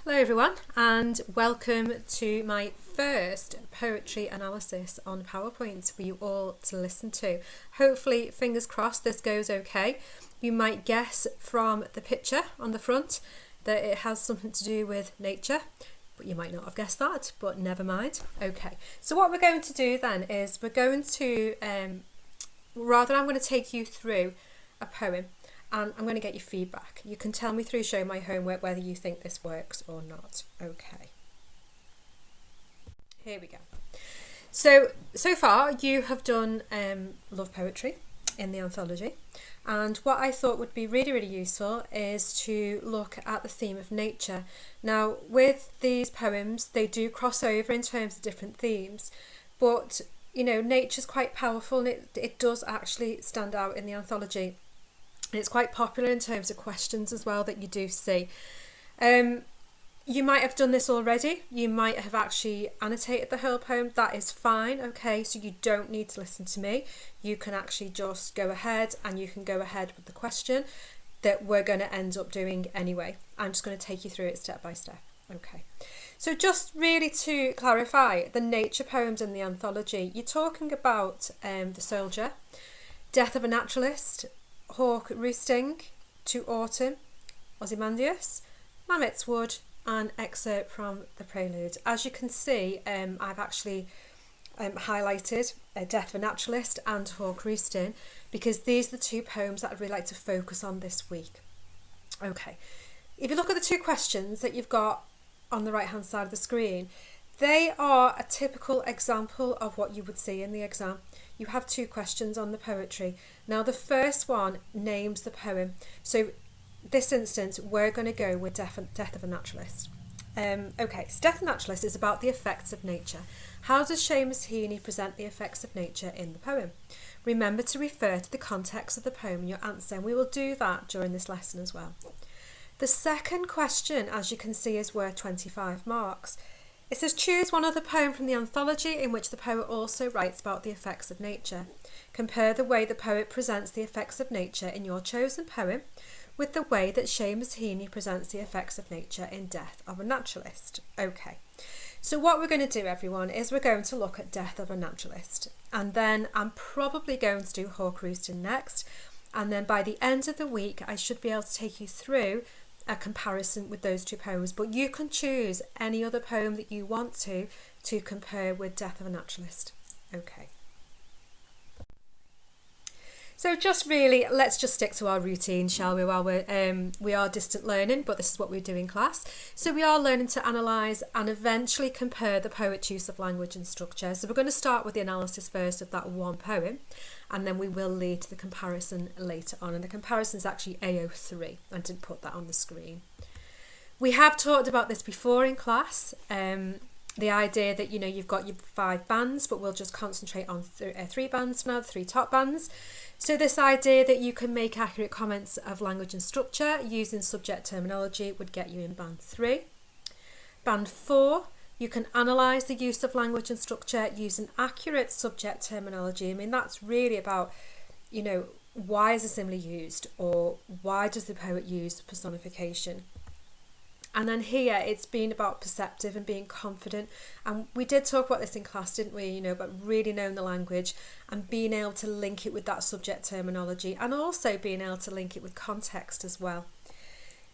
Hello everyone and welcome to my first poetry analysis on PowerPoint for you all to listen to. Hopefully, fingers crossed, this goes okay. You might guess from the picture on the front that it has something to do with nature, but you might not have guessed that, but never mind. Okay, so what we're going to do then is we're going to, I'm going to take you through a poem. And I'm going to get your feedback. You can tell me through Show My Homework whether you think this works or not. Okay. Here we go. So far you have done love poetry in the anthology. And what I thought would be really, really useful is to look at the theme of nature. Now, with these poems, they do cross over in terms of different themes. But, you know, nature's quite powerful and it does actually stand out in the anthology. It's quite popular in terms of questions as well that you do see. You might have done this already. You might have actually annotated the whole poem. That is fine, okay? So you don't need to listen to me. You can actually just go ahead and you can go ahead with the question that we're going to end up doing anyway. I'm just going to take you through it step by step. Okay. So just really to clarify, the nature poems in the anthology, you're talking about The Soldier, Death of a Naturalist, Hawk Roosting, To Autumn, Ozymandias, Mamet's Wood, and excerpt from the Prelude. As you can see, I've actually highlighted Death of a Naturalist and Hawk Roosting because these are the two poems that I'd really like to focus on this week. Okay, if you look at the two questions that you've got on the right hand side of the screen, they are a typical example of what you would see in the exam. You have two questions on the poetry. Now the first one names the poem. So this instance we're going to go with Death of a Naturalist. Okay, so Death of a Naturalist is about the effects of nature. How does Seamus Heaney present the effects of nature in the poem? Remember to refer to the context of the poem in your answer, and we will do that during this lesson as well. The second question, as you can see, is worth 25 marks. It says choose one other poem from the anthology in which the poet also writes about the effects of nature. Compare the way the poet presents the effects of nature in your chosen poem with the way that Seamus Heaney presents the effects of nature in Death of a Naturalist. Okay, so what we're going to do, everyone, is we're going to look at Death of a Naturalist, and then I'm probably going to do Hawk Roosting next, and then by the end of the week I should be able to take you through a comparison with those two poems, but you can choose any other poem that you want to compare with Death of a Naturalist. Okay. So just really, let's just stick to our routine, shall we, while we are distant learning, but this is what we do in class. So we are learning to analyse and eventually compare the poet's use of language and structure. So we're going to start with the analysis first of that one poem, and then we will lead to the comparison later on. And the comparison is actually AO3. I didn't put that on the screen. We have talked about this before in class. The idea that, you know, you've got your 5 bands, but we'll just concentrate on 3 bands now, the 3 top bands. So this idea that you can make accurate comments of language and structure using subject terminology would get you in band 3. Band 4, you can analyse the use of language and structure using accurate subject terminology. I mean, that's really about, you know, why is a simile used, or why does the poet use personification? And then here it's been about perceptive and being confident. And we did talk about this in class, didn't we? You know, about really knowing the language and being able to link it with that subject terminology, and also being able to link it with context as well.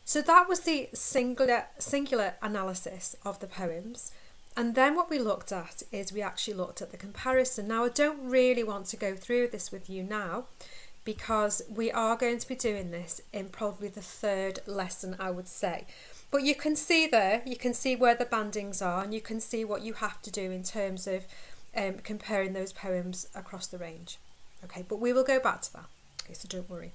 So that was the singular analysis of the poems. And then what we looked at is we actually looked at the comparison. Now, I don't really want to go through this with you now, because we are going to be doing this in probably the 3rd lesson, I would say. But you can see there, you can see where the bandings are, and you can see what you have to do in terms of comparing those poems across the range. Okay, but we will go back to that. Okay, so don't worry.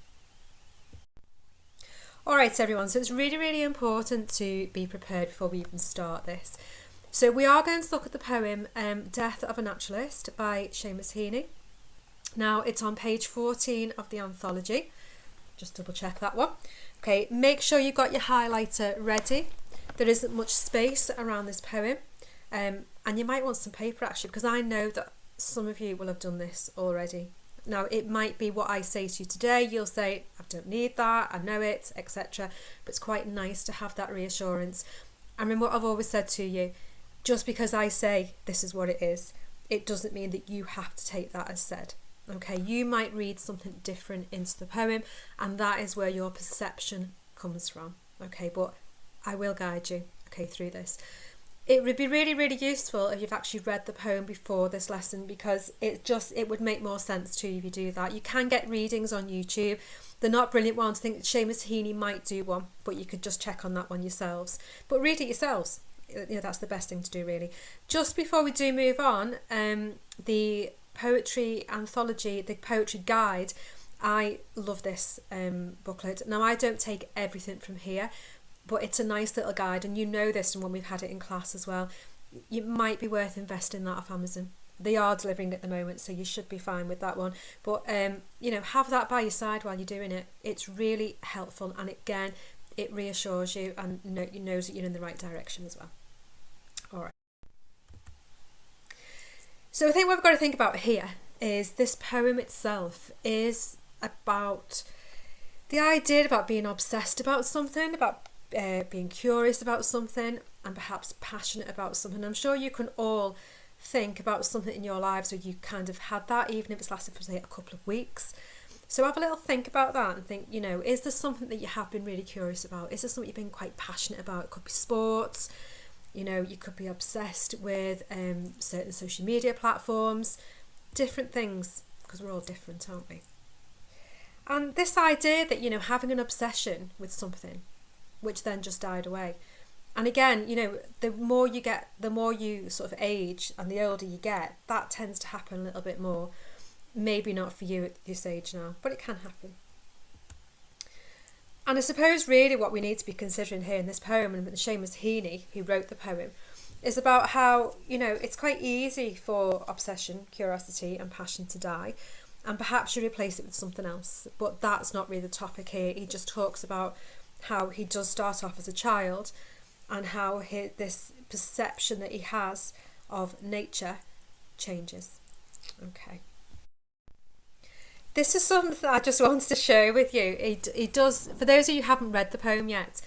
All right, everyone, so it's really, really important to be prepared before we even start this. So we are going to look at the poem Death of a Naturalist by Seamus Heaney. Now, it's on page 14 of the anthology. Just double check that one. Okay, make sure you've got your highlighter ready. There isn't much space around this poem, and you might want some paper actually, because I know that some of you will have done this already. Now, it might be what I say to you today. You'll say, I don't need that, I know it, etc. But it's quite nice to have that reassurance. And remember what I've always said to you, just because I say this is what it is, it doesn't mean that you have to take that as said. Okay, you might read something different into the poem, and that is where your perception comes from. Okay, but I will guide you, okay, through this. It would be really, really useful if you've actually read the poem before this lesson, because it would make more sense to you if you do that. You can get readings on YouTube. They're not brilliant ones. I think Seamus Heaney might do one, but you could just check on that one yourselves. But read it yourselves. You know, that's the best thing to do, really. Just before we do move on, the poetry anthology, the poetry guide, I love this booklet. Now, I don't take everything from here, but it's a nice little guide, and you know this, and when we've had it in class as well, it might be worth investing that off Amazon. They are delivering at the moment, so you should be fine with that one. But you know, have that by your side while you're doing it. It's really helpful, and again, it reassures you and knows that you're in the right direction as well. All right. So I think what we've got to think about here is this poem itself is about the idea about being obsessed about something, about being curious about something, and perhaps passionate about something. I'm sure you can all think about something in your lives where you kind of had that, even if it's lasted for, say, a couple of weeks. So have a little think about that and think, you know, is there something that you have been really curious about? Is there something you've been quite passionate about? It could be sports, you know, you could be obsessed with certain social media platforms, different things, because we're all different, aren't we? And this idea that, you know, having an obsession with something, which then just died away. And again, you know, the more you sort of age and the older you get, that tends to happen a little bit more. Maybe not for you at this age now, but it can happen. And I suppose really what we need to be considering here in this poem, and Seamus Heaney, who wrote the poem, is about how, you know, it's quite easy for obsession, curiosity and passion to die, and perhaps you replace it with something else. But that's not really the topic here. He just talks about how he does start off as a child, and how this perception that he has of nature changes. Okay. This is something that I just wanted to share with you. He does, for those of you who haven't read the poem yet,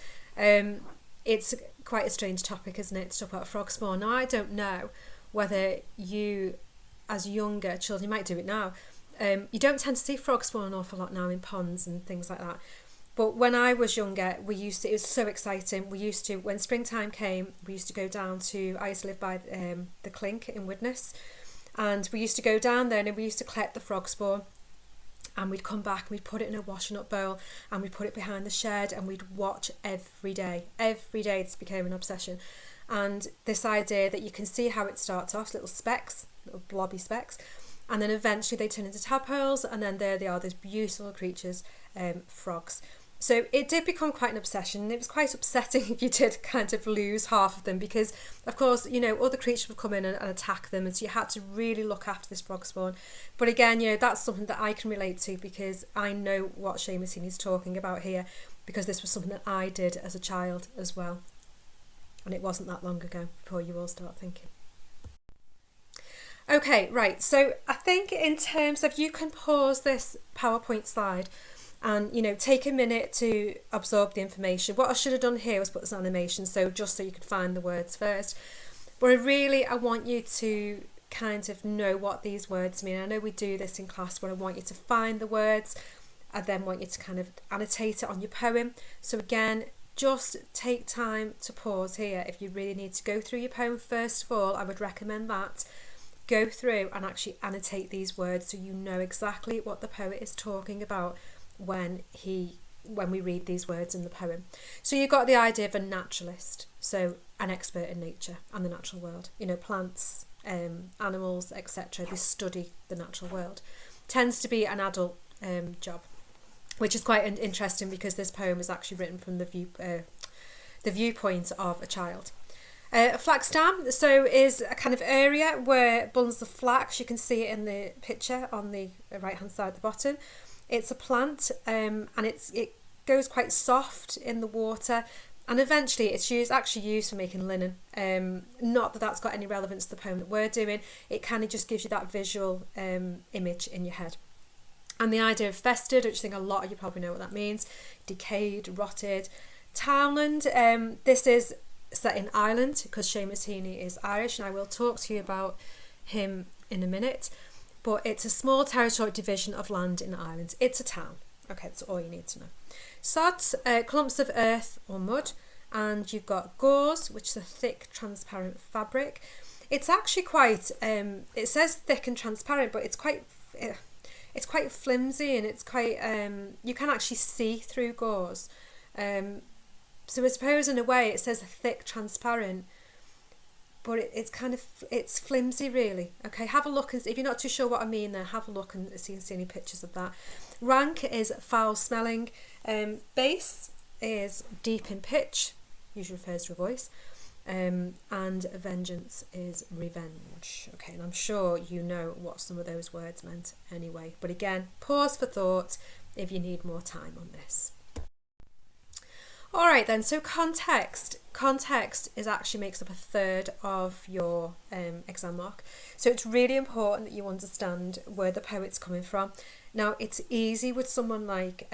it's quite a strange topic, isn't it, to talk about frog spawn. Now, I don't know whether you, as younger children, you might do it now, you don't tend to see frog spawn an awful lot now in ponds and things like that. But when I was younger, it was so exciting. When springtime came, we used to go down I used to live by the Clink in Widnes, and we used to go down there and we used to collect the frog spawn, and we'd come back and we'd put it in a washing up bowl and we'd put it behind the shed, and we'd watch every day. This became an obsession. And this idea that you can see how it starts off, little specks, little blobby specks, and then eventually they turn into tadpoles, and then there they are, those beautiful creatures, frogs. So it did become quite an obsession. It was quite upsetting if you did kind of lose half of them, because of course, you know, other creatures would come in and attack them, and so you had to really look after this frog spawn. But again, you know, that's something that I can relate to, because I know what Seamus Heaney is talking about here, because this was something that I did as a child as well, and it wasn't that long ago, before you all start thinking. Okay, right, so I think in terms of, you can pause this PowerPoint slide and, you know, take a minute to absorb the information. What I should have done here was put this animation, so just so you could find the words first. But I want you to kind of know what these words mean. I know we do this in class, but I want you to find the words. I then want you to kind of annotate it on your poem. So again, just take time to pause here. If you really need to go through your poem, first of all, I would recommend that. Go through and actually annotate these words so you know exactly what the poet is talking about when we read these words in the poem. So you've got the idea of a naturalist, so an expert in nature and the natural world. You know, plants, animals, etc. They study the natural world. Tends to be an adult job, which is quite interesting, because this poem is actually written from the viewpoint of a child. A flax dam, so is a kind of area where bundles of flax, you can see it in the picture on the right hand side at the bottom. It's a plant, and it goes quite soft in the water, and eventually it's actually used for making linen. Not that that's got any relevance to the poem that we're doing. It kind of just gives you that visual image in your head. And the idea of festered, which I think a lot of you probably know what that means, decayed, rotted. Townland, this is set in Ireland, because Seamus Heaney is Irish, and I will talk to you about him in a minute. But it's a small territorial division of land in Ireland. It's a town. Okay, that's all you need to know. Sods, clumps of earth or mud, and you've got gauze, which is a thick, transparent fabric. It's actually quite. It says thick and transparent, but it's quite flimsy, and it's quite. You can actually see through gauze. So I suppose in a way it says thick, transparent, but it's flimsy really. Okay, have a look, and if you're not too sure what I mean there, have a look and see any pictures of that. Rank is foul smelling. Bass is deep in pitch, usually refers to a voice. And vengeance is revenge. Okay, and I'm sure you know what some of those words meant anyway. But again, pause for thought if you need more time on this. All right then, so context is actually makes up a third of your exam mark. So it's really important that you understand where the poet's coming from. Now, it's easy with someone like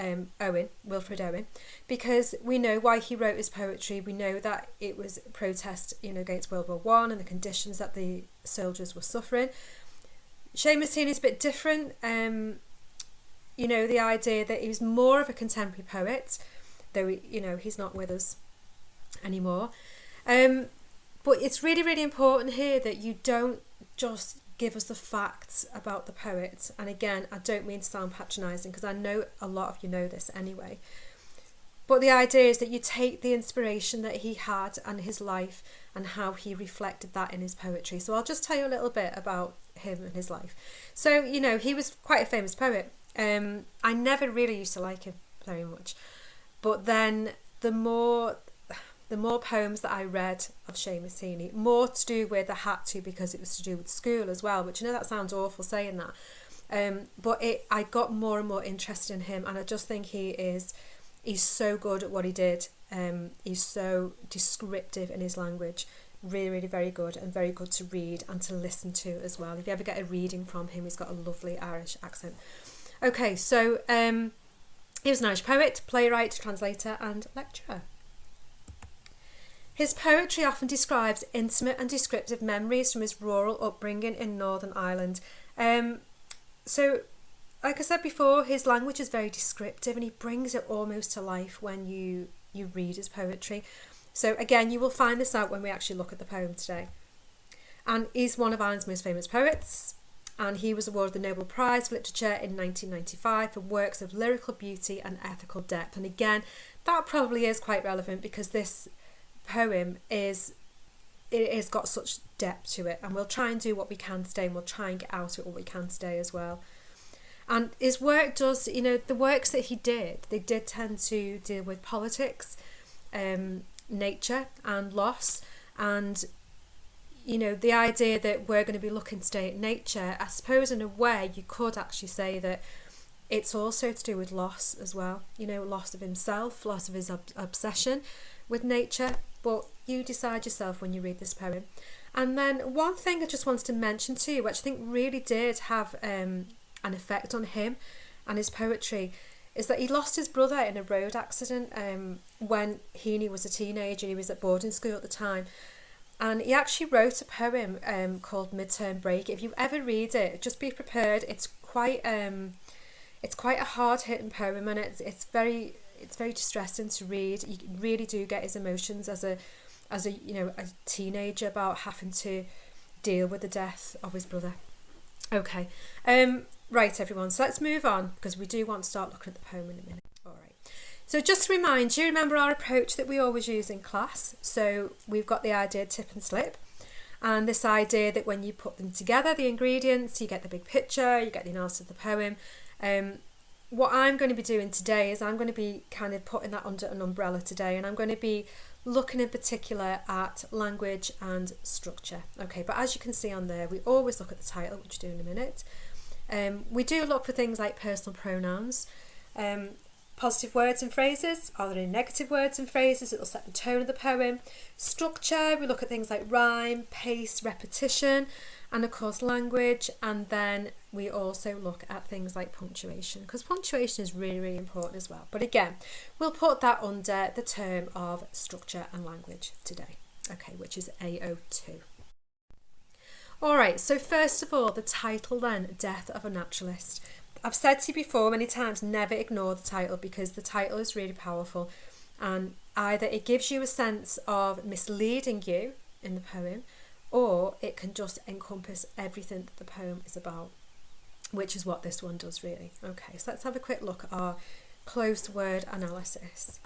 Wilfred Owen, because we know why he wrote his poetry. We know that it was protest, against World War One and the conditions that the soldiers were suffering. Seamus Heaney is a bit different. The idea that he was more of a contemporary poet, though he's not with us anymore. But it's really, really important here that you don't just give us the facts about the poet. And again, I don't mean to sound patronising, because I know a lot of you know this anyway. But the idea is that you take the inspiration that he had and his life and how he reflected that in his poetry. So I'll just tell you a little bit about him and his life. So, he was quite a famous poet. I never really used to like him very much. But then the more poems that I read of Seamus Heaney, more to do with, I had to, because it was to do with school as well, which that sounds awful saying that. But I got more and more interested in him, and I just think he's so good at what he did. He's so descriptive in his language, really, really very good, and very good to read and to listen to as well. If you ever get a reading from him, he's got a lovely Irish accent. Okay, so he was an Irish poet, playwright, translator and lecturer. His poetry often describes intimate and descriptive memories from his rural upbringing in Northern Ireland. So, like I said before, his language is very descriptive, and he brings it almost to life when you read his poetry. So again, you will find this out when we actually look at the poem today. And he's one of Ireland's most famous poets, and he was awarded the Nobel Prize for Literature in 1995 for works of lyrical beauty and ethical depth. And again, that probably is quite relevant, because this poem has got such depth to it, and we'll try and do what we can today, and we'll try and get out of it what we can today as well. And his work does, the works that he did, they did tend to deal with politics, nature and loss, and the idea that we're going to be looking today at nature, I suppose in a way you could actually say that it's also to do with loss as well, loss of himself, loss of his obsession with nature. But you decide yourself when you read this poem. And then one thing I just wanted to mention too, which I think really did have an effect on him and his poetry, is that he lost his brother in a road accident when Heaney was a teenager. He was at boarding school at the time. And he actually wrote a poem called Midterm Break. If you ever read it, just be prepared. It's quite a hard-hitting poem, and it's very distressing to read. You really do get his emotions as a teenager about having to deal with the death of his brother. Okay, right everyone, so let's move on, because we do want to start looking at the poem in a minute. All right. So just to remind you, remember our approach that we always use in class. So we've got the idea tip and slip, and this idea that when you put them together, the ingredients, you get the big picture, you get the analysis of the poem. What I'm going to be doing today is I'm going to be kind of putting that under an umbrella today, and I'm going to be looking in particular at language and structure. Okay, but as you can see on there, we always look at the title, which we'll do in a minute. We do look for things like personal pronouns, positive words and phrases. Are there any negative words and phrases? It'll set the tone of the poem. Structure, we look at things like rhyme, pace, repetition, and of course language. And then we also look at things like punctuation, because punctuation is really, really important as well. But again, we'll put that under the term of structure and language today. okay, which is AO2. All right, so first of all, the title then, Death of a Naturalist. I've said to you before many times, never ignore the title, because the title is really powerful, and either it gives you a sense of misleading you in the poem, or it can just encompass everything that the poem is about, which is what this one does really. Okay, so let's have a quick look at our closed word analysis.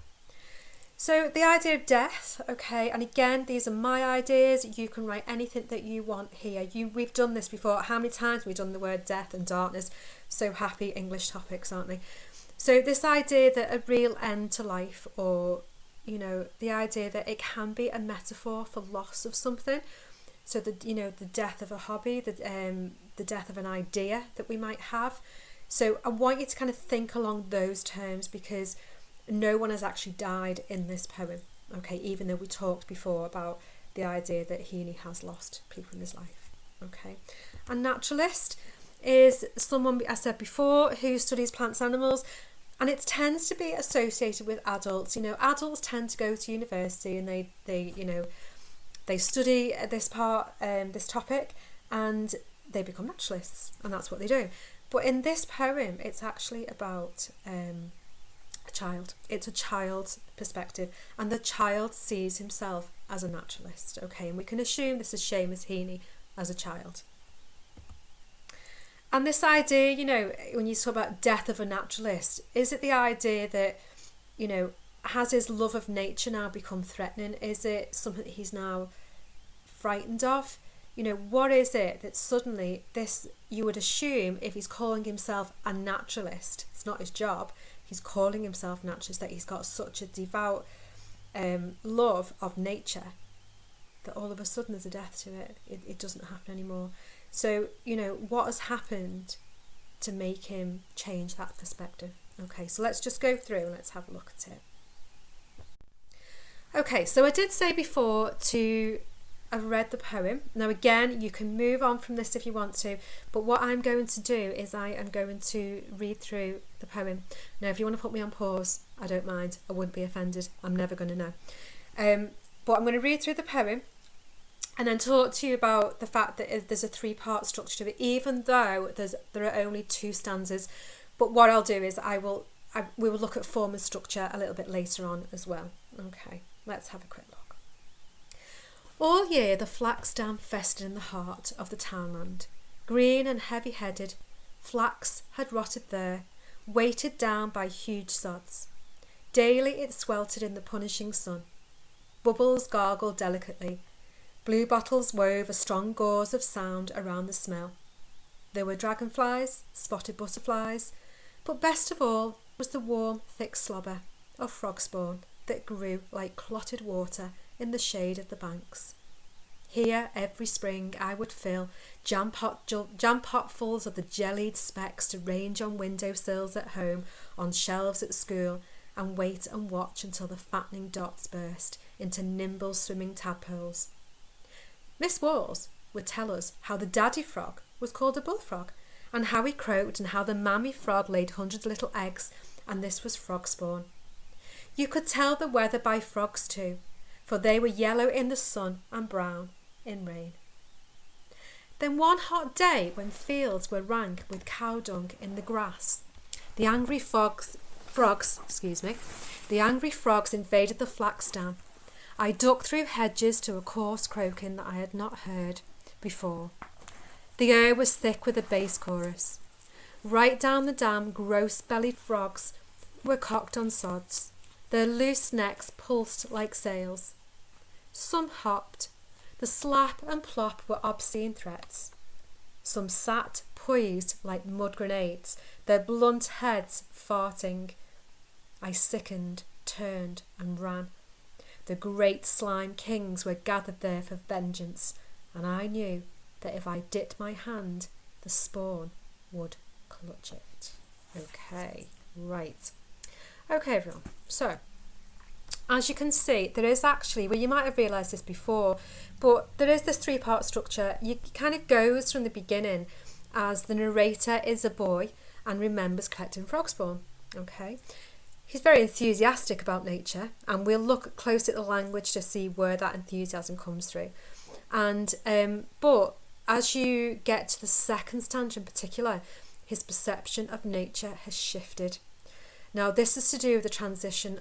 So the idea of death, okay, and again, these are my ideas. You can write anything that you want here. We've done this before. How many times have we done the word death and darkness? So happy English topics, aren't they? So this idea that a real end to life, or, you know, the idea that it can be a metaphor for loss of something. So the, you know, the death of a hobby, the death of an idea that we might have. So I want you to kind of think along those terms, because no one has actually died in this poem, okay, even though we talked before about the idea that Heaney has lost people in his life, okay. A naturalist is someone, I said before, who studies plants and animals, and it tends to be associated with adults. You know, adults tend to go to university and they you know, they study this topic, and they become naturalists, and that's what they do. But in this poem, it's actually about a child. It's a child's perspective, and the child sees himself as a naturalist, okay, and we can assume this is Seamus Heaney as a child. And this idea, you know, when you talk about death of a naturalist, is it the idea that, you know, has his love of nature now become threatening? Is it something that he's now frightened of? You know, what is it that suddenly this, you would assume, if he's calling himself a naturalist, it's not his job, he's calling himself naturalist, that he's got such a devout love of nature, that all of a sudden there's a death to it. It doesn't happen anymore. So, you know, what has happened to make him change that perspective? Okay, so let's just go through and let's have a look at it. Okay, so I did say before I've read the poem. Now again, you can move on from this if you want to, but what I'm going to do is I am going to read through the poem. Now if you want to put me on pause, I don't mind. I wouldn't be offended. I'm never going to know. But I'm going to read through the poem and then talk to you about the fact that there's a 3-part structure to it, even though there are only 2 stanzas. But what I'll do is we will look at form and structure a little bit later on as well. Okay, let's have a quick look. All year the flax dam festered in the heart of the townland. Green and heavy-headed, flax had rotted there, weighted down by huge sods. Daily it sweltered in the punishing sun. Bubbles gargled delicately. Blue bottles wove a strong gauze of sound around the smell. There were dragonflies, spotted butterflies, but best of all was the warm, thick slobber of frog spawn that grew like clotted water in the shade of the banks. Here every spring I would fill jam potfuls of the jellied specks to range on window sills at home, on shelves at school, and wait and watch until the fattening dots burst into nimble swimming tadpoles. Miss Walls would tell us how the daddy frog was called a bullfrog, and how he croaked, and how the mammy frog laid hundreds of little eggs, and this was frog spawn. You could tell the weather by frogs too, for they were yellow in the sun and brown in rain. Then one hot day, when fields were rank with cow dung in the grass, the angry frogs invaded the flax dam. I ducked through hedges to a coarse croaking that I had not heard before. The air was thick with a bass chorus. Right down the dam, gross-bellied frogs were cocked on sods. Their loose necks pulsed like sails. Some hopped. The slap and plop were obscene threats. Some sat poised like mud grenades, their blunt heads farting. I sickened, turned and ran. The great slime kings were gathered there for vengeance, and I knew that if I dipped my hand, the spawn would clutch it. Okay, right. Okay, everyone. So, as you can see, there is actually, well, you might have realised this before, but there is this 3-part structure. It kind of goes from the beginning as the narrator is a boy and remembers collecting frog spawn. Okay. he's very enthusiastic about nature, and we'll look close at the language to see where that enthusiasm comes through. And but as you get to the second stanza in particular, his perception of nature has shifted. Now this is to do with the transition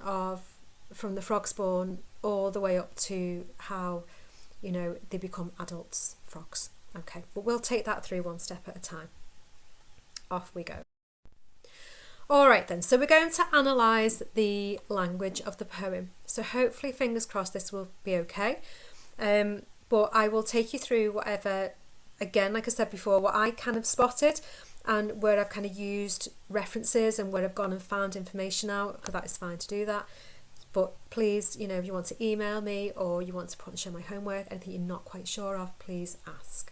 from the frogs born all the way up to how, you know, they become adults, frogs. Okay, but we'll take that through one step at a time. Off we go. All right then, so we're going to analyse the language of the poem. So hopefully, fingers crossed, this will be okay. But I will take you through whatever, again, like I said before, what I kind of spotted and where I've kind of used references and where I've gone and found information out, because that is fine to do that. But please, you know, if you want to email me or you want to put and share my homework, anything you're not quite sure of, please ask.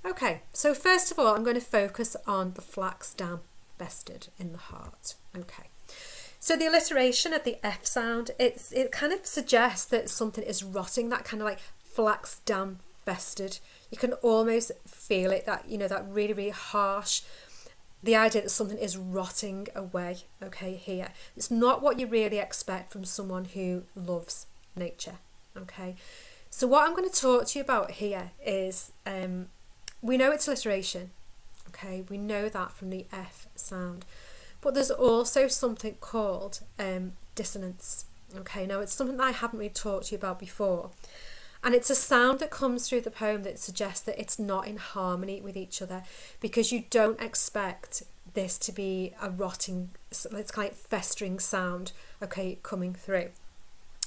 Okay, so first of all, I'm going to focus on the flax dam vested in the heart. Okay, so the alliteration at the F sound, it kind of suggests that something is rotting, that kind of like flax dam vested. You can almost feel it, that, you know, that really, really harsh, the idea that something is rotting away, okay, here. It's not what you really expect from someone who loves nature, okay. So what I'm going to talk to you about here is, we know it's alliteration, okay, we know that from the F sound, but there's also something called dissonance, okay. Now it's something that I haven't really talked to you about before, and it's a sound that comes through the poem that suggests that it's not in harmony with each other, because you don't expect this to be a rotting, it's kind of like festering sound, okay, coming through.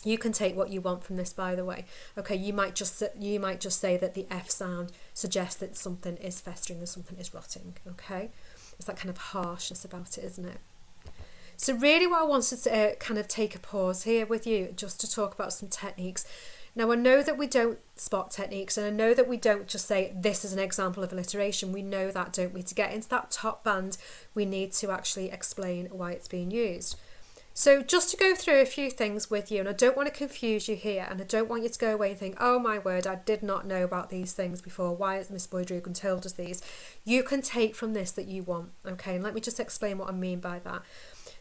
You can take what you want from this, by the way. Okay, you might just say that the F sound suggests that something is festering and something is rotting. Okay, it's that kind of harshness about it, isn't it? So really, what I wanted to kind of take a pause here with you, just to talk about some techniques. Now, I know that we don't spot techniques, and I know that we don't just say this is an example of alliteration. We know that, don't we? To get into that top band, we need to actually explain why it's being used. So just to go through a few things with you, and I don't want to confuse you here, and I don't want you to go away and think, oh my word, I did not know about these things before. Why has Miss Boyd-Rugen told us these? You can take from this that you want, okay? And let me just explain what I mean by that.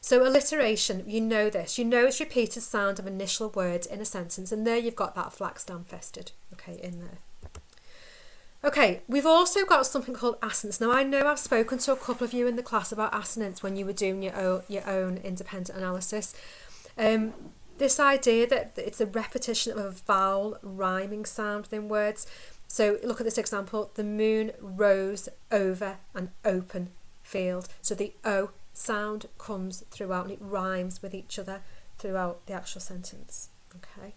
So alliteration, you know this. You know it's repeated sound of initial words in a sentence, and there you've got that flax dam vested, okay, in there. Okay, we've also got something called assonance. Now, I know I've spoken to a couple of you in the class about assonance when you were doing your own independent analysis. This idea that it's a repetition of a vowel rhyming sound within words. So look at this example. The moon rose over an open field. So the O sound comes throughout and it rhymes with each other throughout the actual sentence. Okay.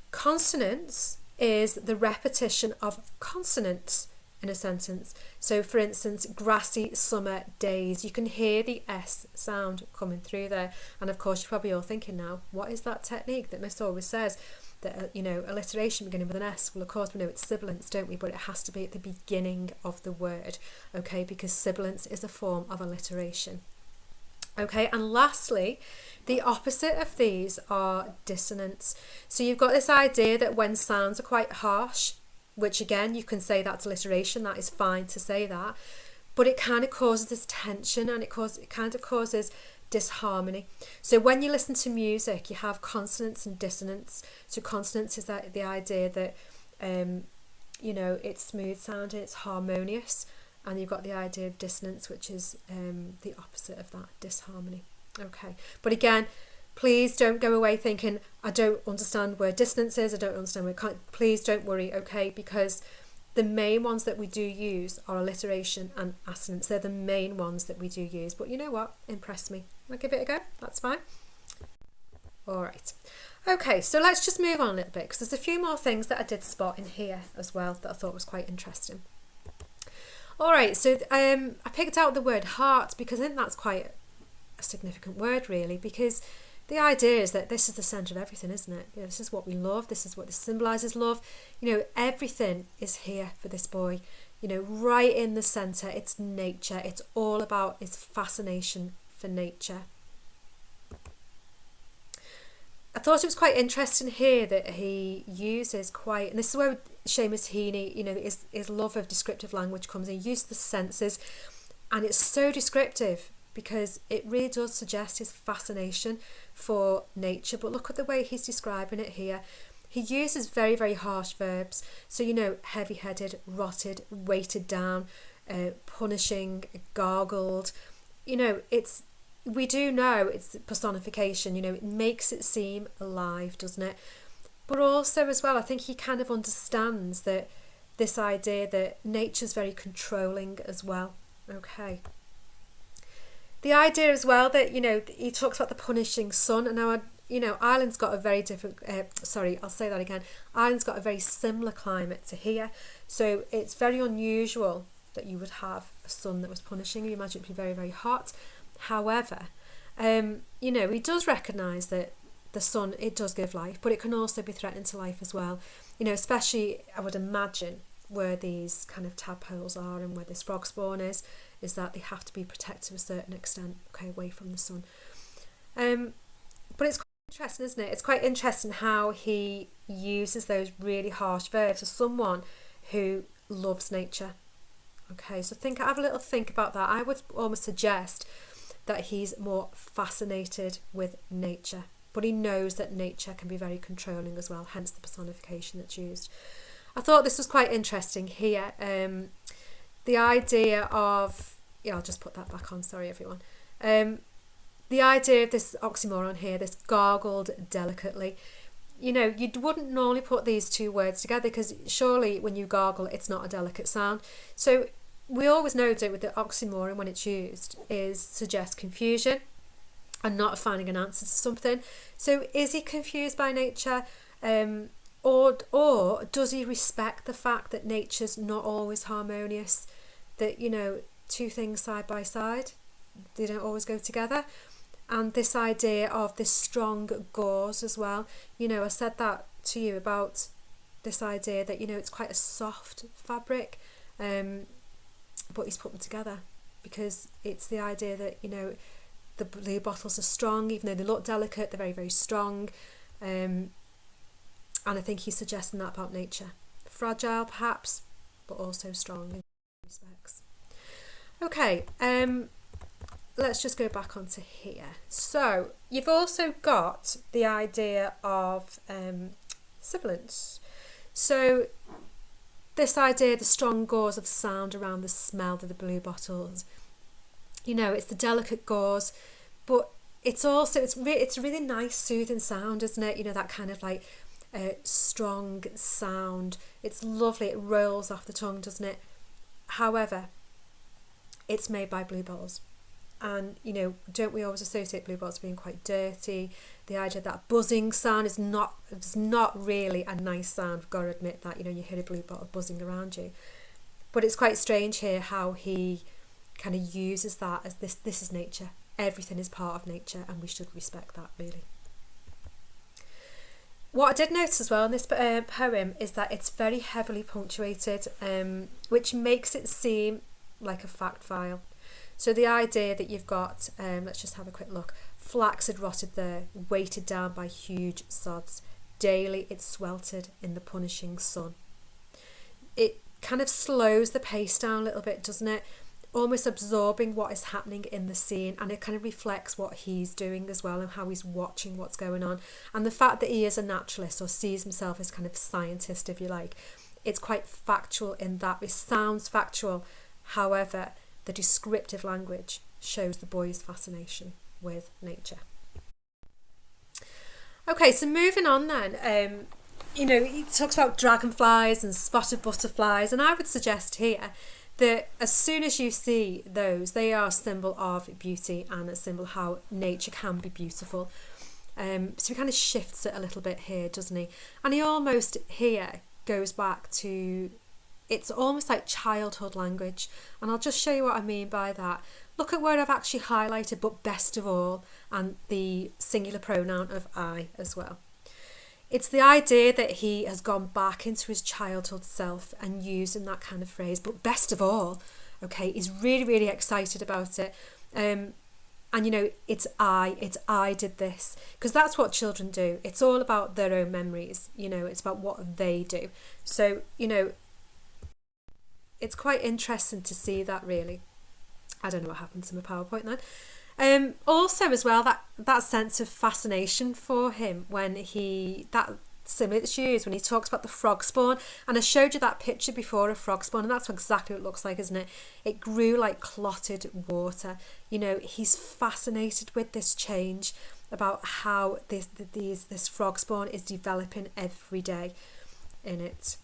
Consonance is the repetition of consonants in a sentence. So for instance, grassy summer days, you can hear the S sound coming through there. And of course, you're probably all thinking now, what is that technique that Miss always says that, you know, alliteration beginning with an S? Well, of course, we know it's sibilance, don't we? But it has to be at the beginning of the word, okay? Because sibilance is a form of alliteration. Okay, and lastly, the opposite of these are dissonance. So you've got this idea that when sounds are quite harsh, which again, you can say that's alliteration, that is fine to say that, but it kind of causes this tension, and it kind of causes disharmony. So when you listen to music, you have consonance and dissonance. So consonance is that the idea that, you know, it's smooth sounding, it's harmonious. And you've got the idea of dissonance, which is the opposite of that, disharmony. Okay, but again, please don't go away thinking, I don't understand where dissonance is, I don't understand where, please don't worry, okay, because the main ones that we do use are alliteration and assonance. They're the main ones that we do use. But you know what? Impress me. I'll give it a go. That's fine. All right. Okay, so let's just move on a little bit, because there's a few more things that I did spot in here as well that I thought was quite interesting. All right, so I picked out the word heart because I think that's quite a significant word, really, because the idea is that this is the centre of everything, isn't it? You know, this is what we love. This is what this symbolises love. You know, everything is here for this boy. You know, right in the centre, it's nature. It's all about his fascination for nature. I thought it was quite interesting here that he uses quite, and this is where Seamus Heaney, you know, his love of descriptive language comes in. He uses the senses, and it's so descriptive because it really does suggest his fascination for nature. But look at the way he's describing it here. He uses very, very harsh verbs. So, you know, heavy-headed, rotted, weighted down, punishing, gargled. You know, we do know it's personification, you know, it makes it seem alive, doesn't it? But also as well, I think he kind of understands that this idea that nature's very controlling as well. Okay. The idea as well that, you know, he talks about the punishing sun, and now, you know, Ireland's got a very different, Ireland's got a very similar climate to here. So it's very unusual that you would have a sun that was punishing. You imagine it would be very, very hot. However, you know, he does recognise that the sun, it does give life, but it can also be threatening to life as well. You know, especially, I would imagine, where these kind of tadpoles are and where this frog spawn is that they have to be protected to a certain extent, okay, away from the sun. But it's quite interesting, isn't it? It's quite interesting how he uses those really harsh verbs as someone who loves nature. Okay, so have a little think about that. I would almost suggest that he's more fascinated with nature, but he knows that nature can be very controlling as well, hence the personification that's used. I thought this was quite interesting here. The idea of, I'll just put that back on, sorry everyone. The idea of this oxymoron here, this gargled delicately, you know, you wouldn't normally put these two words together, because surely when you gargle, it's not a delicate sound. So we always know that with the oxymoron, when it's used, suggests confusion and not finding an answer to something. So is he confused by nature? Or does he respect the fact that nature's not always harmonious? That, you know, two things side by side, they don't always go together. And this idea of this strong gauze as well. You know, I said that to you about this idea that, you know, it's quite a soft fabric, but he's put them together because it's the idea that, you know, the blue bottles are strong, even though they look delicate, they're very, very strong. And I think he's suggesting that about nature. Fragile, perhaps, but also strong in respects. Okay, let's just go back onto here. So you've also got the idea of sibilance. So this idea, the strong gauze of sound around the smell of the blue bottles. You know, it's the delicate gauze, but it's also, it's a really nice, soothing sound, isn't it? You know, that kind of like strong sound. It's lovely. It rolls off the tongue, doesn't it? However, it's made by blue bottles, and you know, don't we always associate blue bottles being quite dirty? The idea that buzzing sound is not really a nice sound. I've got to admit that, you know, you hear a blue bottle buzzing around you. But it's quite strange here how he kind of uses that as this is nature. Everything is part of nature, and we should respect that, really. What I did notice as well in this poem is that it's very heavily punctuated, which makes it seem like a fact file. So the idea that you've got, let's just have a quick look. Flax had rotted there, weighted down by huge sods. Daily it sweltered in the punishing sun. It kind of slows the pace down a little bit, doesn't it? Almost absorbing what is happening in the scene, and it kind of reflects what he's doing as well and how he's watching what's going on. And the fact that he is a naturalist, or sees himself as kind of scientist, if you like, it's quite factual in that. It sounds factual, however, the descriptive language shows the boy's fascination with nature. Okay, so moving on then, you know, he talks about dragonflies and spotted butterflies, and I would suggest here that as soon as you see those, they are a symbol of beauty and a symbol of how nature can be beautiful. So he kind of shifts it a little bit here, doesn't he? And he almost here goes back to, it's almost like childhood language. And I'll just show you what I mean by that. Look at where I've actually highlighted, but best of all, and the singular pronoun of I as well. It's the idea that he has gone back into his childhood self and using that kind of phrase, but best of all, okay, he's really, really excited about it. And, you know, it's I did this, because that's what children do. It's all about their own memories, you know, it's about what they do. So, you know, it's quite interesting to see that, really. I don't know what happened to my PowerPoint then. Also as well, that sense of fascination for him when that simile that's used when he talks about the frog spawn, and I showed you that picture before of frog spawn, and that's exactly what it looks like, isn't it? It grew like clotted water. You know, he's fascinated with this change, about how this frog spawn is developing every day in it.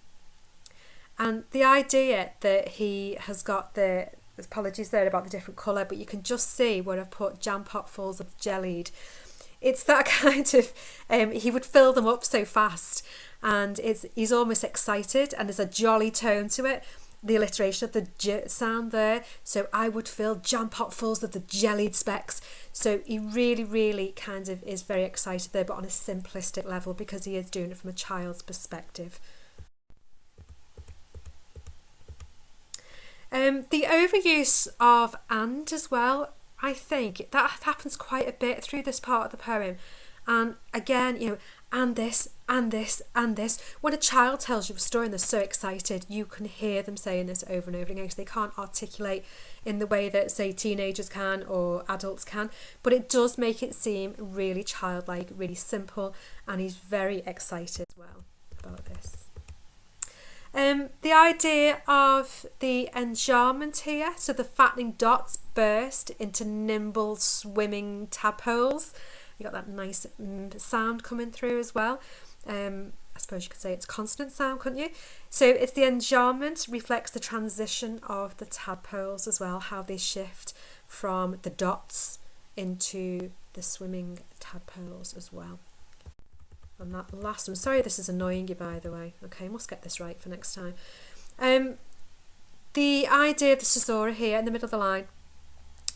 And the idea that he has got the, apologies there about the different colour, but you can just see where I've put jam potfuls of jellied. It's that kind of, he would fill them up so fast, and he's almost excited, and there's a jolly tone to it, the alliteration of the j sound there. So I would fill jam potfuls of the jellied specks. So he really, really kind of is very excited there, but on a simplistic level, because he is doing it from a child's perspective. The overuse of and as well, I think that happens quite a bit through this part of the poem. And again, you know, and this, and this, and this. When a child tells you a story and they're so excited, you can hear them saying this over and over again, because they can't articulate in the way that, say, teenagers can or adults can. But it does make it seem really childlike, really simple, and he's very excited as well about this. The idea of the enjambment here, so the fattening dots burst into nimble swimming tadpoles. You got that nice sound coming through as well. I suppose you could say it's consonant sound, couldn't you? So it's the enjambment reflects the transition of the tadpoles as well, how they shift from the dots into the swimming tadpoles as well. And that last one, sorry this is annoying you by the way, okay, must get this right for next time. The idea of the caesura here in the middle of the line,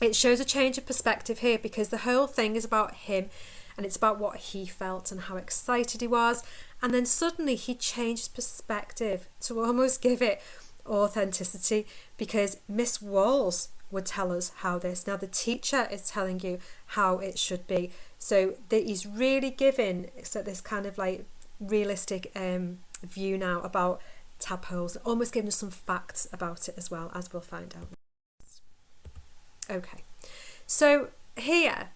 it shows a change of perspective here, because the whole thing is about him, and it's about what he felt and how excited he was, and then suddenly he changed perspective to almost give it authenticity, because Miss Walls would tell us how this, now the teacher is telling you how it should be. So he's really giving this kind of like realistic view now about tadpoles, almost giving us some facts about it as well, as we'll find out. Okay, so here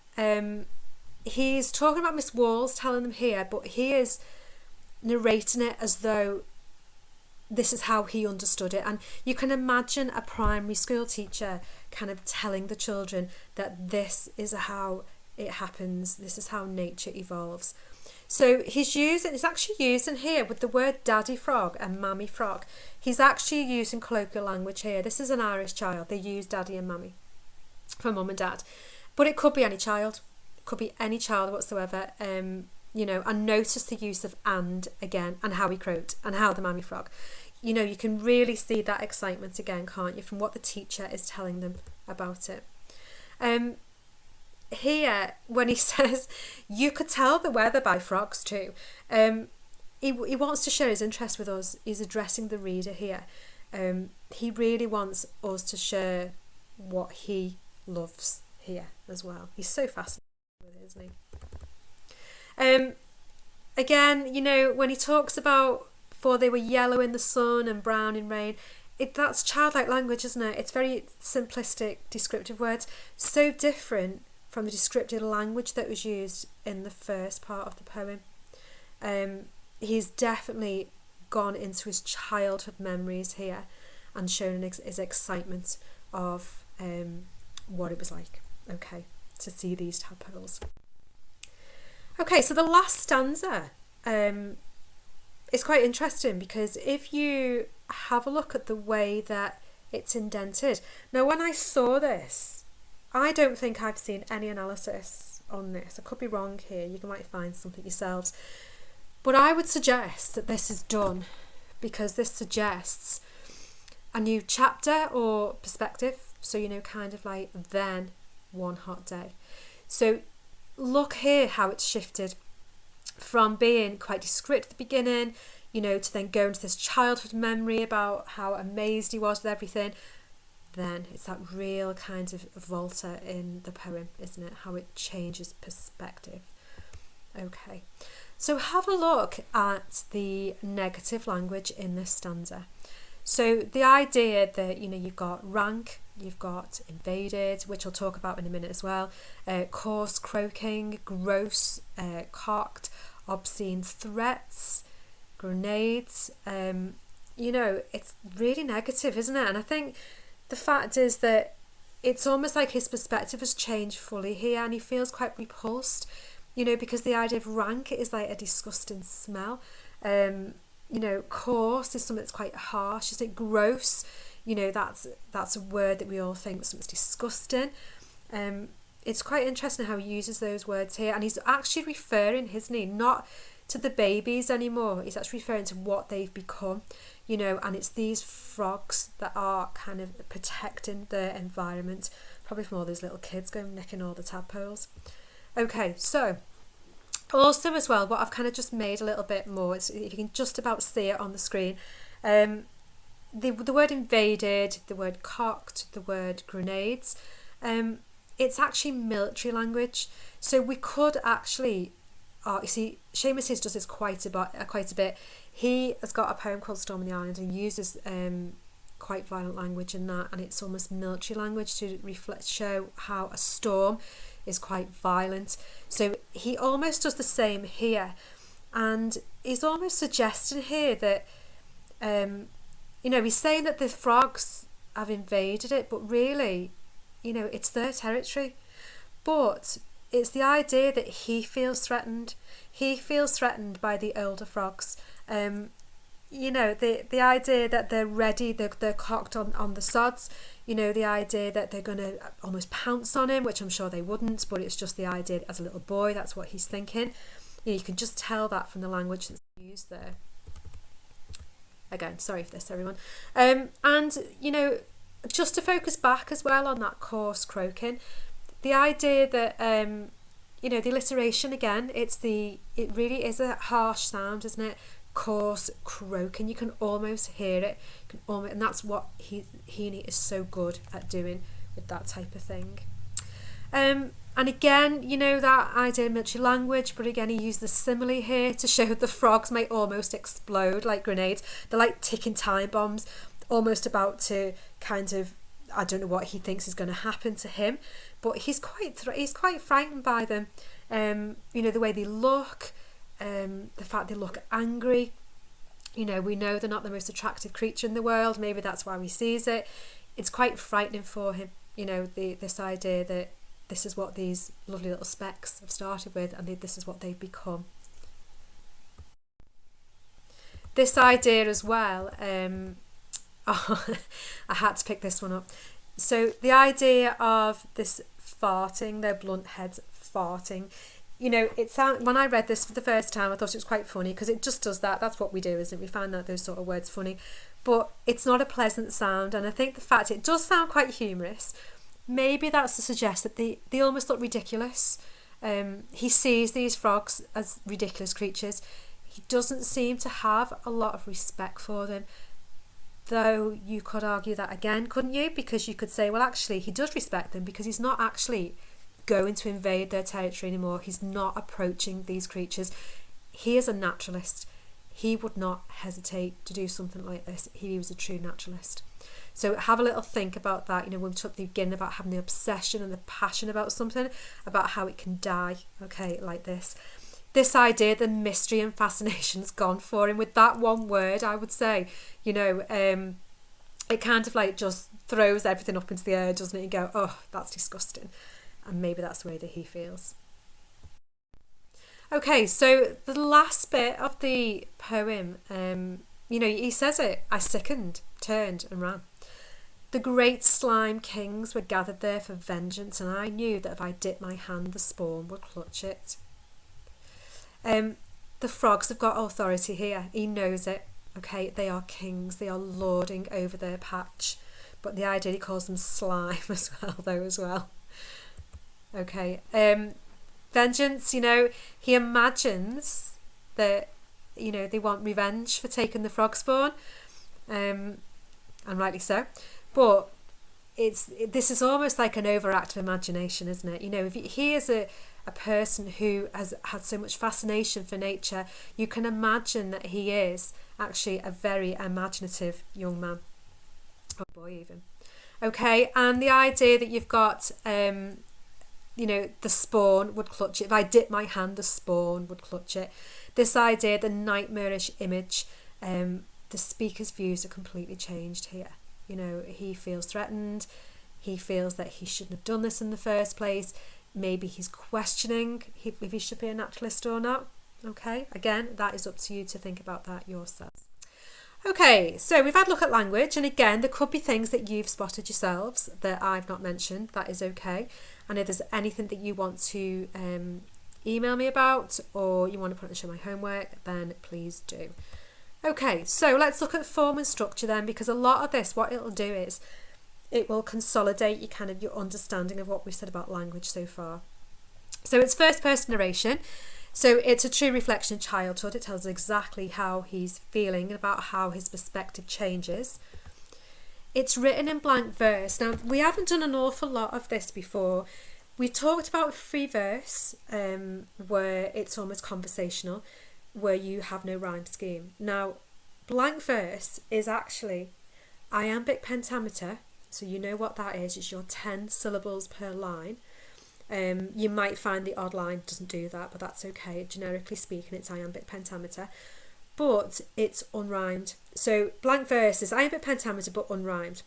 he's talking about Miss Walls telling them here, but he is narrating it as though this is how he understood it. And you can imagine a primary school teacher kind of telling the children that this is how it happens, this is how nature evolves. So it's actually using here with the word daddy frog and mammy frog. He's actually using colloquial language here. This is an Irish child. They use daddy and mammy for mum and dad. But it could be any child. It could be any child whatsoever. You know, and notice the use of and again, and how he croaked, and how the mammy frog. You know, you can really see that excitement again, can't you, from what the teacher is telling them about it. Here, when he says, you could tell the weather by frogs too, he wants to share his interest with us. He's addressing the reader here. He really wants us to share what he loves here as well. He's so fascinated with it, isn't he? Again, you know, when he talks about, for they were yellow in the sun and brown in rain, that's childlike language, isn't it? It's very simplistic, descriptive words, so different from the descriptive language that was used in the first part of the poem. He's definitely gone into his childhood memories here and shown his excitement of what it was like, okay, to see these tadpoles. Okay, so the last stanza is quite interesting, because if you have a look at the way that it's indented. Now, when I saw this, I don't think I've seen any analysis on this. I could be wrong here. You might find something yourselves. But I would suggest that this is done because this suggests a new chapter or perspective. So, you know, kind of like then one hot day. So look here how it's shifted from being quite descriptive at the beginning, you know, to then go into this childhood memory about how amazed he was with everything. Then it's that real kind of volta in the poem, isn't it? How it changes perspective. Okay, so have a look at the negative language in this stanza. So the idea that, you know, you've got rank, you've got invaded, which I'll talk about in a minute as well, coarse croaking, gross, cocked, obscene threats, grenades. You know, it's really negative, isn't it? And I think the fact is that it's almost like his perspective has changed fully here, and he feels quite repulsed, you know, because the idea of rank is like a disgusting smell. You know, coarse is something that's quite harsh. Is it gross? You know, that's a word that we all think something's disgusting. It's quite interesting how he uses those words here, and he's actually referring, isn't he, not to the babies anymore. He's actually referring to what they've become, you know, and it's these frogs that are kind of protecting their environment, probably from all those little kids going nicking all the tadpoles. Okay, so also as well, what I've kind of just made a little bit more, if you can just about see it on the screen, the word invaded, the word cocked, the word grenades, it's actually military language. So we could actually, you see, Seamus does this quite a bit. He has got a poem called Storm in the Island and uses quite violent language in that, and it's almost military language to show how a storm is quite violent. So he almost does the same here, and he's almost suggesting here that you know, he's saying that the frogs have invaded it, but really, you know, it's their territory. But it's the idea that he feels threatened. He feels threatened by the older frogs. You know, the idea that they're ready, they're cocked on the sods. You know, the idea that they're going to almost pounce on him, which I'm sure they wouldn't, but it's just the idea that as a little boy, that's what he's thinking. You know, you can just tell that from the language that's used there. Again, sorry for this, everyone. And, you know, just to focus back as well on that coarse croaking, the idea that, you know, the alliteration again, it really is a harsh sound, isn't it? Coarse croaking, you can almost hear it, and that's what Heaney is so good at doing with that type of thing. And again, you know, that idea of military language, but again, he used the simile here to show the frogs might almost explode like grenades. They're like ticking time bombs, almost about to kind of, I don't know what he thinks is going to happen to him, but he's quite frightened by them. You know, the way they look, the fact they look angry. You know, we know they're not the most attractive creature in the world. Maybe that's why he sees it. It's quite frightening for him, you know, this idea that this is what these lovely little specks have started with, and this is what they've become. This idea as well, I had to pick this one up. So the idea of this farting, their blunt heads farting, you know, when I read this for the first time, I thought it was quite funny because it just does that. That's what we do, isn't it? We find that those sort of words funny, but it's not a pleasant sound. And I think the fact it does sound quite humorous, maybe that's to suggest that they almost look ridiculous. He sees these frogs as ridiculous creatures. He doesn't seem to have a lot of respect for them, though you could argue that again, couldn't you? Because you could say, well, actually, he does respect them because he's not actually going to invade their territory anymore. He's not approaching these creatures. He is a naturalist. He would not hesitate to do something like this. He was a true naturalist. So have a little think about that. You know, when we talked at the beginning about having the obsession and the passion about something, about how it can die, okay, like this. This idea, the mystery and fascination's gone for him with that one word, I would say. You know, it kind of like just throws everything up into the air, doesn't it? You go, oh, that's disgusting. And maybe that's the way that he feels. Okay, so the last bit of the poem, you know, he says it, I sickened, turned and ran. The great slime kings were gathered there for vengeance, and I knew that if I dipped my hand, the spawn would clutch it. The frogs have got authority here. He knows it. Okay, they are kings. They are lording over their patch. But the idea, he calls them slime as well. Okay, vengeance, you know, he imagines that, you know, they want revenge for taking the frog spawn, and rightly so. But this is almost like an overactive imagination, isn't it? You know, if he is a person who has had so much fascination for nature, you can imagine that he is actually a very imaginative young man, or boy even. Okay, and the idea that you've got, you know, the spawn would clutch it. If I dip my hand, the spawn would clutch it. This idea, the nightmarish image, the speaker's views are completely changed here. You know, he feels threatened. He feels that he shouldn't have done this in the first place. Maybe he's questioning if he should be a naturalist or not. Okay, again, that is up to you to think about that yourselves. Okay, so we've had a look at language, and again, there could be things that you've spotted yourselves that I've not mentioned. That is okay. And if there's anything that you want to email me about, or you want to put in show my homework, then please do. Okay, so let's look at form and structure then, because a lot of this, what it'll do is it will consolidate your understanding of what we've said about language so far. So it's first person narration. So it's a true reflection of childhood. It tells us exactly how he's feeling, about how his perspective changes. It's written in blank verse. Now, we haven't done an awful lot of this before. We talked about free verse, where it's almost conversational, where you have no rhyme scheme. Now, blank verse is actually iambic pentameter. So you know what that is. It's your 10 syllables per line. You might find the odd line doesn't do that, but that's okay. Generically speaking, it's iambic pentameter, but it's unrhymed. So blank verse is iambic pentameter but unrhymed.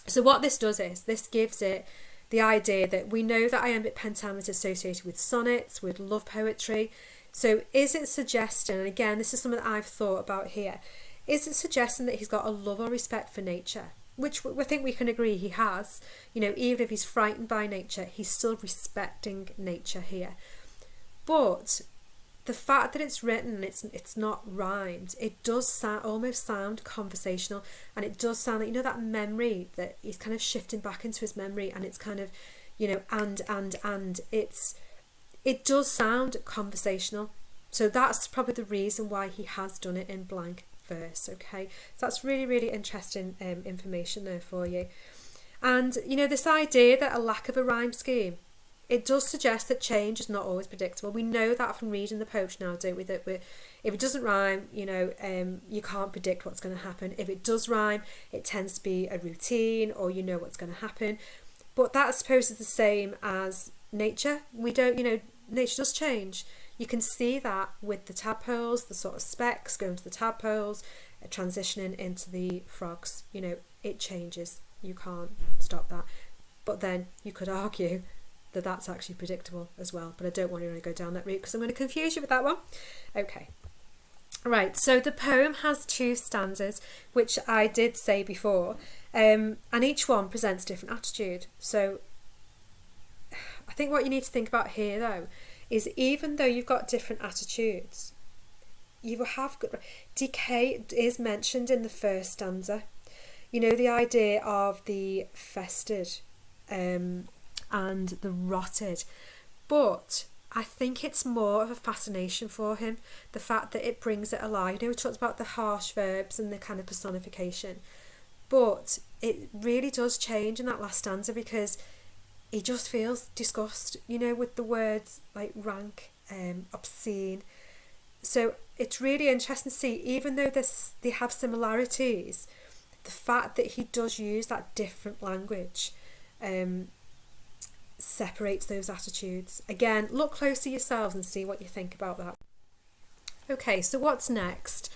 So what this does is this gives it the idea that we know that iambic pentameter is associated with sonnets, with love poetry. So is it suggesting, and again this is something that I've thought about here, is it suggesting that he's got a love or respect for nature? Which I think we can agree he has. You know, even if he's frightened by nature, he's still respecting nature here. But the fact that it's written and it's not rhymed, it does almost sound conversational, and it does sound like, you know, that memory that he's kind of shifting back into his memory, and it's kind of, you know, and it does sound conversational. So that's probably the reason why he has done it in blank verse. Okay, so that's really, really interesting information there for you. And you know, this idea that a lack of a rhyme scheme, it does suggest that change is not always predictable. We know that from reading the poetry now, don't we, that if it doesn't rhyme, you know, you can't predict what's going to happen. If it does rhyme, it tends to be a routine, or you know what's going to happen. But that I suppose is the same as nature. We don't, you know, nature does change. You can see that with the tadpoles, the sort of specks going to the tadpoles, transitioning into the frogs. You know, it changes. You can't stop that. But then you could argue that that's actually predictable as well. But I don't want you to go down that route because I'm going to confuse you with that one. Okay. Right, so the poem has 2 stanzas, which I did say before, and each one presents a different attitude. So I think what you need to think about here, though, is even though you've got different attitudes, you have good. Decay is mentioned in the first stanza. You know, the idea of the fested and the rotted. But I think it's more of a fascination for him, the fact that it brings it alive. You know, we talked about the harsh verbs and the kind of personification. But it really does change in that last stanza, because he just feels disgust, you know, with the words like rank, obscene. So it's really interesting to see, even though they have similarities, the fact that he does use that different language separates those attitudes. Again, look closely yourselves and see what you think about that. Okay, so what's next?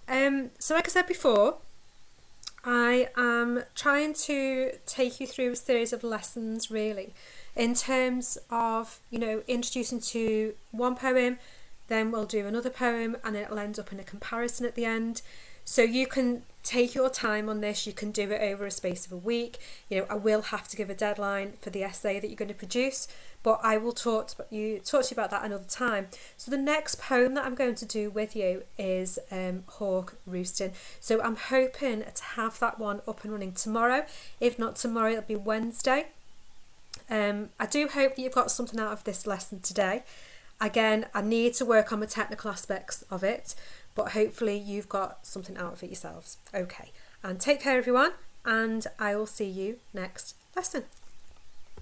So like I said before, I am trying to take you through a series of lessons, really, in terms of, you know, introducing to one poem, then we'll do another poem, and it'll end up in a comparison at the end. So you can take your time on this. You can do it over a space of a week. You know, I will have to give a deadline for the essay that you're going to produce, but I will talk to you about that another time. So the next poem that I'm going to do with you is Hawk Roosting. So I'm hoping to have that one up and running tomorrow. If not tomorrow, it'll be Wednesday. I do hope that you've got something out of this lesson today. Again, I need to work on the technical aspects of it, but hopefully you've got something out of it yourselves. Okay, and take care everyone, and I will see you next lesson.